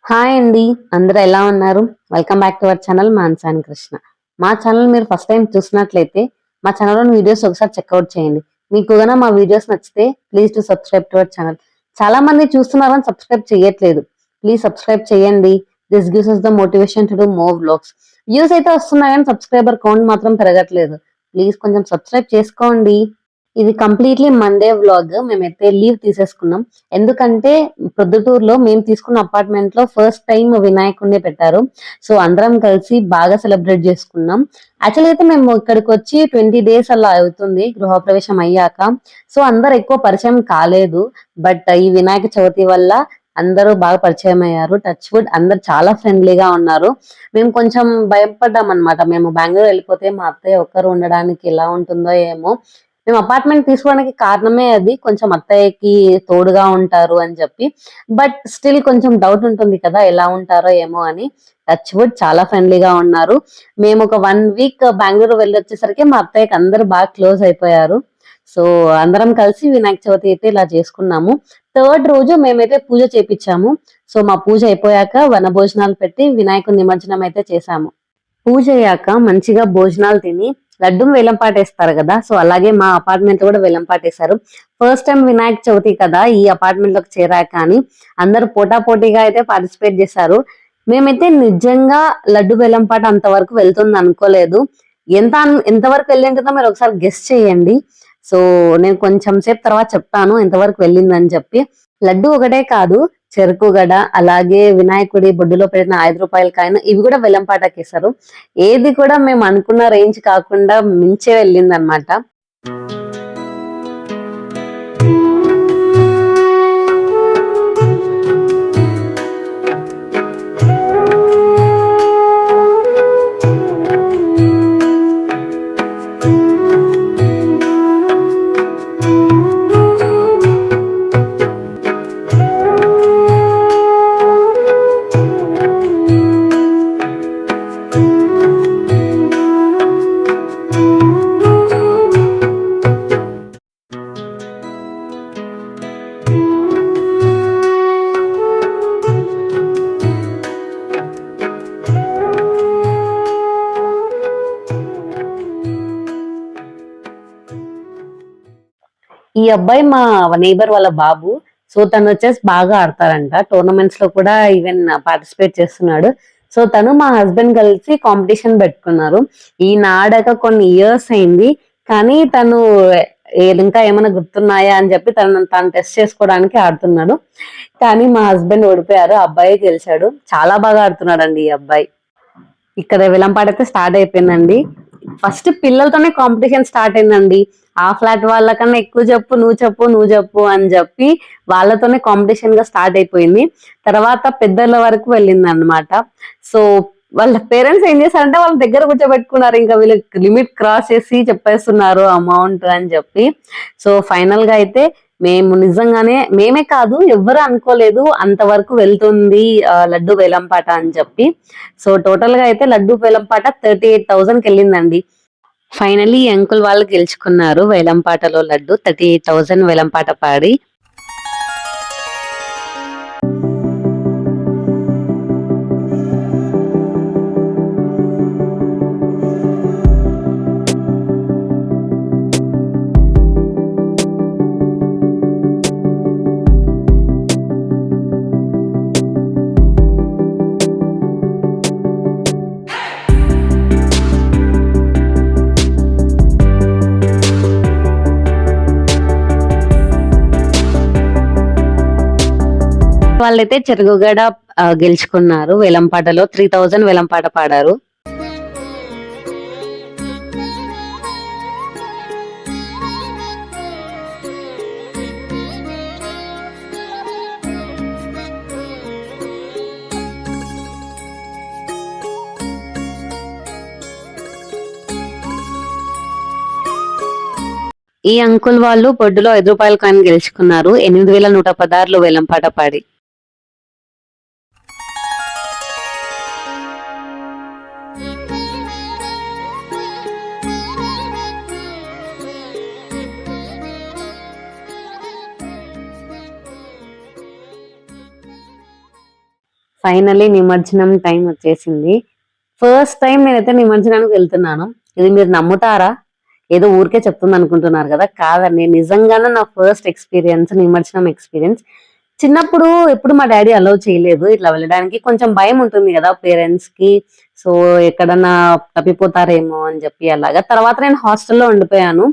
Hi అండి. అందరూ ఎలా ఉన్నారు? Welcome back to our channel మాన్సాన్ కృష్ణ. మా ఛానల్ మీరు ఫస్ట్ టైం చూసినట్లయితే మా ఛానల్‌లోని వీడియోస్ ఒకసారి చెక్‌ఔట్ చేయండి. మీకు గన మా వీడియోస్ నచ్చితే please do subscribe to our channel. చాలా మంది చూస్తున్నారు కానీ సబ్స్క్రైబ్ చేయట్లేదు. ప్లీజ్ సబ్స్క్రైబ్ చేయండి. This gives us the motivation to do more vlogs. Views అయితే వస్తున్నాయి కానీ సబ్స్క్రైబర్ కౌంట్ మాత్రం పెరగట్లేదు. ప్లీజ్ కొంచెం సబ్స్క్రైబ్ చేసుకోండి. ఇది కంప్లీట్లీ మండే వ్లాగ్. మేమైతే లీవ్ తీసేసుకున్నాం. ఎందుకంటే ప్రొద్దుటూరులో మేము తీసుకున్న అపార్ట్మెంట్ లో ఫస్ట్ టైం వినాయకుడిని పెట్టారు. సో అందరం కలిసి బాగా సెలబ్రేట్ చేసుకున్నాం. యాక్చువల్గా అయితే మేము ఇక్కడికి వచ్చి 20 డేస్ అలా అవుతుంది గృహప్రవేశం అయ్యాక. సో అందరు ఎక్కువ పరిచయం కాలేదు. బట్ ఈ వినాయక చవితి వల్ల అందరూ బాగా పరిచయం అయ్యారు. టచ్ వుడ్ అందరు చాలా ఫ్రెండ్లీగా ఉన్నారు. మేము కొంచెం భయపడ్డాం అనమాట. మేము బెంగళూరు వెళ్ళిపోతే మా అత్తయ్య ఒక్కరు ఉండడానికి ఎలా ఉంటుందో ఏమో. మేము అపార్ట్మెంట్ తీసుకోవడానికి కారణమే అది. కొంచెం అత్తయ్యకి తోడుగా ఉంటారు అని చెప్పి. బట్ స్టిల్ కొంచెం డౌట్ ఉంటుంది కదా ఎలా ఉంటారో ఏమో అని. టచ్ వుడ్ చాలా ఫ్రెండ్లీగా ఉన్నారు. మేము ఒక 1 వీక్ బెంగళూరు వెళ్ళొచ్చేసరికి మా అత్తయ్యకి అందరూ బాగా క్లోజ్ అయిపోయారు. సో అందరం కలిసి వినాయక చవితి అయితే ఇలా చేసుకున్నాము. థర్డ్ రోజు మేమైతే పూజ చేపించాము. సో మా పూజ అయిపోయాక వనభోజనాలు పెట్టి వినాయకుడి నిమజ్జనం అయితే చేశాము. పూజ అయ్యాక మంచిగా భోజనాలు తిని లడ్డు వేలంపాట వేస్తారు కదా. సో అలాగే మా అపార్ట్మెంట్ లో కూడా వేలంపాటేశారు. ఫస్ట్ టైం వినాయక చవితి కదా ఈ అపార్ట్మెంట్ లోకి చేరాక కానీ అందరూ పోటాపోటీగా అయితే పార్టిసిపేట్ చేశారు. మేమైతే నిజంగా లడ్డు వేలంపాట అంతవరకు వెళ్తుంది అనుకోలేదు. ఎంతవరకు వెళ్ళింటుందో మీరు ఒకసారి గెస్ చేయండి. సో నేను కొంచెం సేపు తర్వాత చెప్తాను ఎంతవరకు వెళ్ళిందని చెప్పి. లడ్డు ఒకటే కాదు, చెరుకు గడ, అలాగే వినాయకుడి బొడ్డులో పెట్టిన 5 రూపాయల కాయిన్ ఇవి కూడా వేలంపాటకేశారు. ఏది కూడా మేము అనుకున్న రేంజ్ కాకుండా మించే వెళ్ళింది అనమాట. ఈ అబ్బాయి మా నేబర్ వాళ్ళ బాబు. సో తను వచ్చేసి బాగా ఆడతారంట. టోర్నమెంట్స్ లో కూడా ఈవెన్ పార్టిసిపేట్ చేస్తున్నాడు. సో తను మా హస్బెండ్ కలిసి కాంపిటీషన్ పెట్టుకున్నారు. ఈయన ఆడాక కొన్ని ఇయర్స్ అయింది. కానీ తను ఇంకా ఏమైనా గుర్తున్నాయా అని చెప్పి తాను టెస్ట్ చేసుకోవడానికి ఆడుతున్నాడు. కానీ మా హస్బెండ్ ఓడిపోయారు. అబ్బాయి గెలిచాడు. చాలా బాగా ఆడుతున్నాడండి ఈ అబ్బాయి. ఇక్కడ విలంపాట అయితే స్టార్ట్ అయిపోయిందండి. ఫస్ట్ పిల్లలతోనే కాంపిటీషన్ స్టార్ట్ అయిందండి. ఆ ఫ్లాట్ వాళ్ళకన్నా ఎక్కువ చెప్పు, నువ్వు చెప్పు అని చెప్పి వాళ్ళతోనే కాంపిటీషన్ గా స్టార్ట్ అయిపోయింది. తర్వాత పెద్దల వరకు వెళ్ళింది అనమాట. సో వాళ్ళ పేరెంట్స్ ఏం చేశారంటే వాళ్ళ దగ్గర కూర్చోబెట్టుకున్నారు. ఇంకా వీళ్ళకి లిమిట్ క్రాస్ చేసి చెప్పేస్తున్నారు అమౌంట్ అని చెప్పి. సో ఫైనల్ గా అయితే మేము నిజంగానే మేమే కాదు ఎవ్వరు అనుకోలేదు అంతవరకు వెళ్తుంది లడ్డు వేలంపాట అని చెప్పి. సో టోటల్ గా అయితే లడ్డు వేలంపాట 38,000కి వెళ్ళిందండి. ఫైనలీ అంకుల్ వాళ్ళు గెలుచుకున్నారు వేలంపాటలో లడ్డు. 38,000 వేలంపాట పాడి. వాళ్ళైతే చెరుగుగడ గెలుచుకున్నారు. వేలంపాటలో 3,000 వేలంపాట పాడారు. ఈ అంకుల్ వాళ్ళు బొడ్డులో 5 రూపాయల కాయిన్ గెలుచుకున్నారు. 8,116 వేలంపాట పాడి. ఫైనల్లీ నిమజ్జనం టైం వచ్చేసింది. ఫస్ట్ టైం నేనైతే నిమజ్జనానికి వెళ్తున్నాను. ఇది మీరు నమ్ముతారా? ఏదో ఊరికే చెప్తుంది అనుకుంటున్నారు కదా! కాదండి. నిజంగానే నా ఫస్ట్ ఎక్స్‌పీరియన్స్ నిమజ్జనం ఎక్స్‌పీరియన్స్. చిన్నప్పుడు ఎప్పుడు మా డ్యాడీ అలౌ చేయలేదు ఇట్లా వెళ్ళడానికి. కొంచెం భయం ఉంటుంది గదా! పేరెంట్స్‌కి. సో, ఎక్కడన్నా తప్పిపోతారేమో అని జెప్పి అలాగా. తర్వాత నేను హాస్టల్‌లో ఉండిపోయాను.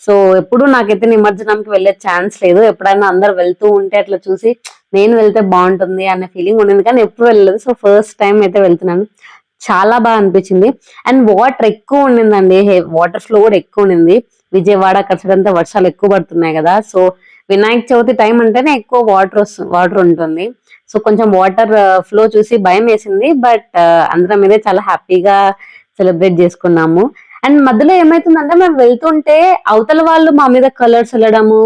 సో, ఎప్పుడు నాకైతే నిమజ్జనంకి వెళ్ళే ఛాన్స్ లేదు. ఎప్పుడైనా అందరూ వెళ్తూ ఉంటే అట్లా చూసి నేను వెళ్తే బావుంటుంది అనే ఫీలింగ్ ఉండింది. కానీ ఎప్పుడు వెళ్ళలేదు. సో, ఫస్ట్ టైమ్ అయితే వెళ్తున్నాను. చాలా అనిపించింది. అండ్ వాటర్ ఎక్కువ ఉండిందండి. వాటర్ ఫ్లో గూడా ఎక్కువ ఉండింది. విజయవాడ అక్కడ సైడ్ అంతా వర్షాలు ఎక్కువ పడుతున్నాయి గదా! సో, వినాయక చవితి టైం అంటేనే ఎక్కువ వాటర్ ఉంటుంది. సో, కొంచెం వాటర్ ఫ్లో చూసి భయమేసింది. బట్ అందరం మీద చాలా హ్యాపీగా సెలబ్రేట్ చేసుకున్నాము. అండ్ మధ్యలో ఏమైతుందంటే మేము వెళ్తుంటే అవతల వాళ్ళు మా మీద కలర్స్ చల్లడము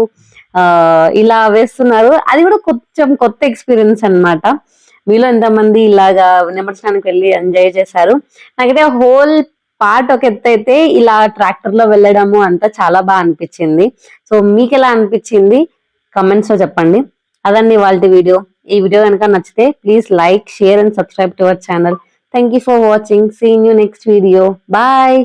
ఇలా వేస్తున్నారు. అది కూడా కొంచెం కొత్త ఎక్స్‌పీరియన్స్ అన్నమాట. మీలో ఎంతమంది ఇలాగా నిమజ్జనానికి వెళ్లి ఎంజాయ్ చేశారు? నాకైతే హోల్ పార్ట్ ఒక ఎత్తైతే ఇలా ట్రాక్టర్‌లో వెళ్ళడము అంతా చాలా అనిపిచ్చింది. సో, మీకెలా అనిపిచ్చింది? కామెంట్స్‌లో చెప్పండి. అదండి ఇవాల్టి వీడియో. ఈ వీడియో గనుక నచ్చితే please like, share and subscribe to our channel. Thank you for watching. See you next video. Bye.